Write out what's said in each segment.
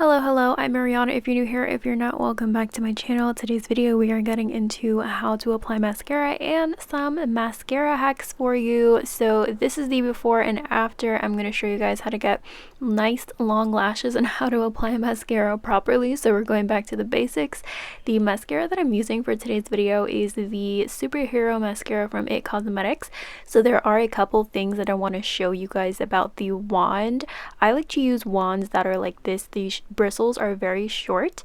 Hello, I'm Mariana. If you're new here, if you're not, welcome back to my channel. Today's video, we are getting into how to apply mascara and some mascara hacks for you. So this is the before and after. I'm going to show you guys how to get nice long lashes and how to apply mascara properly. So we're going back to the basics. The mascara that I'm using for today's video is the Superhero Mascara from It Cosmetics. So there are a couple things that I want to show you guys about the wand. I like to use wands that are like this. These bristles are very short,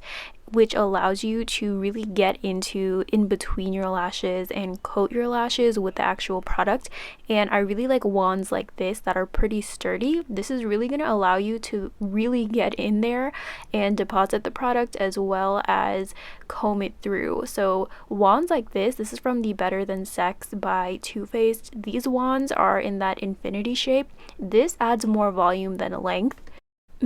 which allows you to really get into in between your lashes and coat your lashes with the actual product. And I really like wands like this that are pretty sturdy. This is really going to allow you to really get in there and deposit the product as well as comb it through. So wands like this is from the Better Than Sex by Too Faced. These wands are in that infinity shape. This adds more volume than length.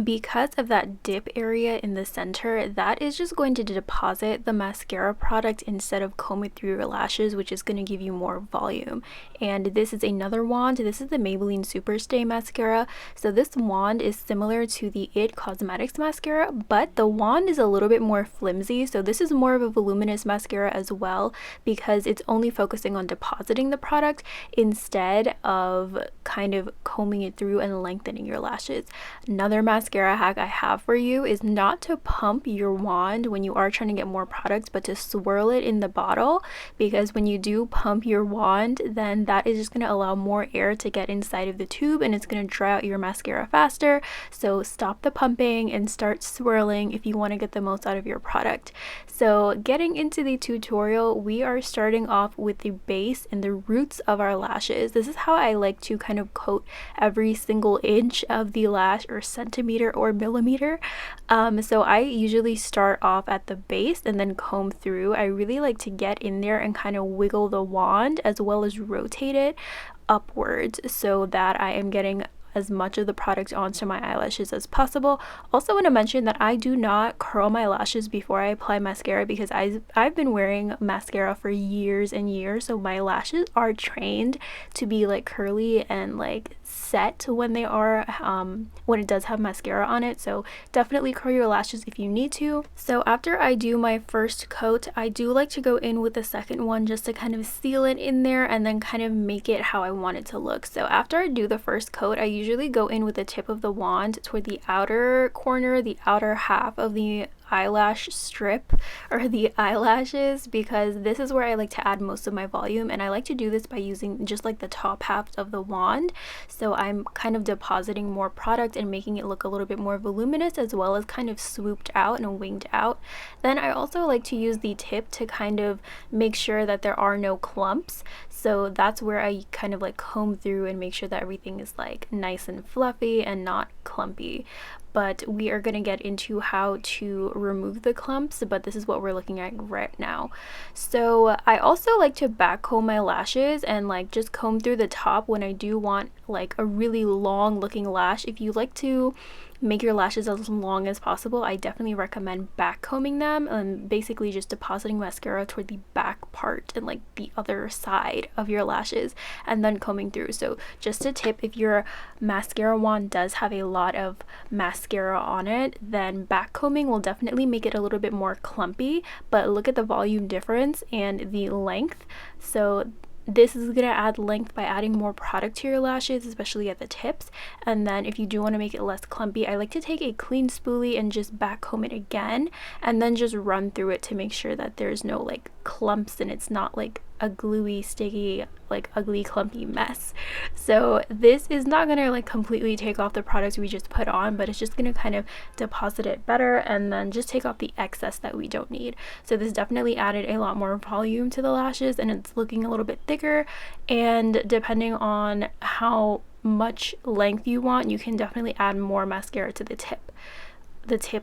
Because of that dip area in the center, that is just going to deposit the mascara product instead of combing through your lashes, which is going to give you more volume. And this is another wand. This is the Maybelline Superstay Mascara. So this wand is similar to the It Cosmetics Mascara, but the wand is a little bit more flimsy. So this is more of a voluminous mascara as well, because it's only focusing on depositing the product instead of kind of combing it through and lengthening your lashes. Another mascara hack I have for you is not to pump your wand when you are trying to get more product, but to swirl it in the bottle, because when you do pump your wand, then that is just going to allow more air to get inside of the tube and it's going to dry out your mascara faster. So stop the pumping and start swirling if you want to get the most out of your product. So getting into the tutorial, we are starting off with the base and the roots of our lashes. This is how I like to kind of coat every single inch of the lash, or centimeter or millimeter. So I usually start off at the base and then comb through. I really like to get in there and kind of wiggle the wand as well as rotate it upwards so that I am getting as much of the product onto my eyelashes as possible. Also want to mention that I do not curl my lashes before I apply mascara, because I've been wearing mascara for years and years, so my lashes are trained to be like curly and like set when they are when it does have mascara on it. So definitely curl your lashes if you need to. So after I do my first coat, I do like to go in with the second one just to kind of seal it in there and then kind of make it how I want it to look. So after I do the first coat, I usually go in with the tip of the wand toward the outer corner, the outer half of the eyelash strip or the eyelashes, because this is where I like to add most of my volume, and I like to do this by using just like the top half of the wand. So I'm kind of depositing more product and making it look a little bit more voluminous, as well as kind of swooped out and winged out. Then I also like to use the tip to kind of make sure that there are no clumps. So that's where I kind of like comb through and make sure that everything is like nice and fluffy and not clumpy. But we are going to get into how to remove the clumps, but this is what we're looking at right now. So I also like to back comb my lashes and like just comb through the top when I do want like a really long looking lash. If you like to make your lashes as long as possible, I definitely recommend back combing them and basically just depositing mascara toward the back part and like the other side of your lashes and then combing through. So just a tip, if your mascara wand does have a lot of mascara on it, then back combing will definitely make it a little bit more clumpy, but look at the volume difference and the length. So this is going to add length by adding more product to your lashes, especially at the tips. And then if you do want to make it less clumpy, I like to take a clean spoolie and just back comb it again and then just run through it to make sure that there's no like clumps and it's not like a gluey, sticky, like ugly, clumpy mess. So this is not going to like completely take off the product we just put on, but it's just going to kind of deposit it better and then just take off the excess that we don't need. So this definitely added a lot more volume to the lashes and it's looking a little bit thicker, and depending on how much length you want, you can definitely add more mascara to the tip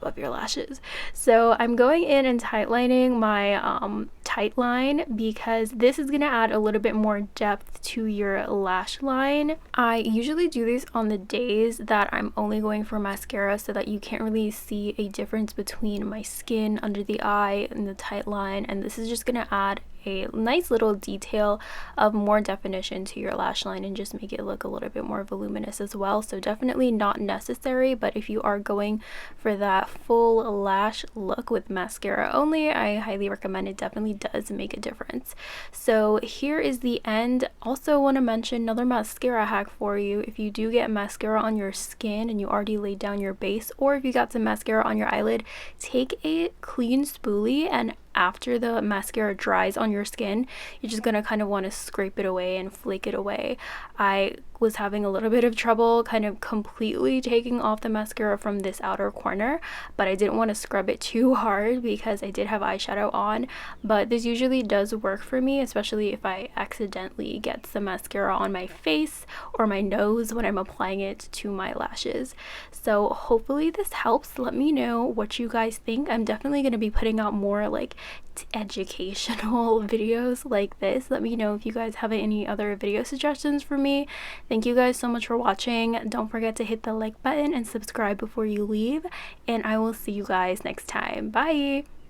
of your lashes. So I'm going in and tightlining my tight line, because this is going to add a little bit more depth to your lash line. I usually do this on the days that I'm only going for mascara, so that you can't really see a difference between my skin under the eye and the tight line, and this is just going to add a nice little detail of more definition to your lash line and just make it look a little bit more voluminous as well. So definitely not necessary, but if you are going for that full lash look with mascara only, I highly recommend it. Definitely does make a difference. So here is the end. Also want to mention another mascara hack for you. If you do get mascara on your skin and you already laid down your base, or if you got some mascara on your eyelid, take a clean spoolie, and after the mascara dries on your skin, you're just gonna kind of want to scrape it away and flake it away. I was having a little bit of trouble kind of completely taking off the mascara from this outer corner, but I didn't want to scrub it too hard because I did have eyeshadow on. But this usually does work for me, especially if I accidentally get some mascara on my face or my nose when I'm applying it to my lashes. So hopefully this helps. Let me know what you guys think. I'm definitely going to be putting out more like educational videos like this. Let me know if you guys have any other video suggestions for me. Thank you guys so much for watching. Don't forget to hit the like button and subscribe before you leave, and I will see you guys next time. Bye.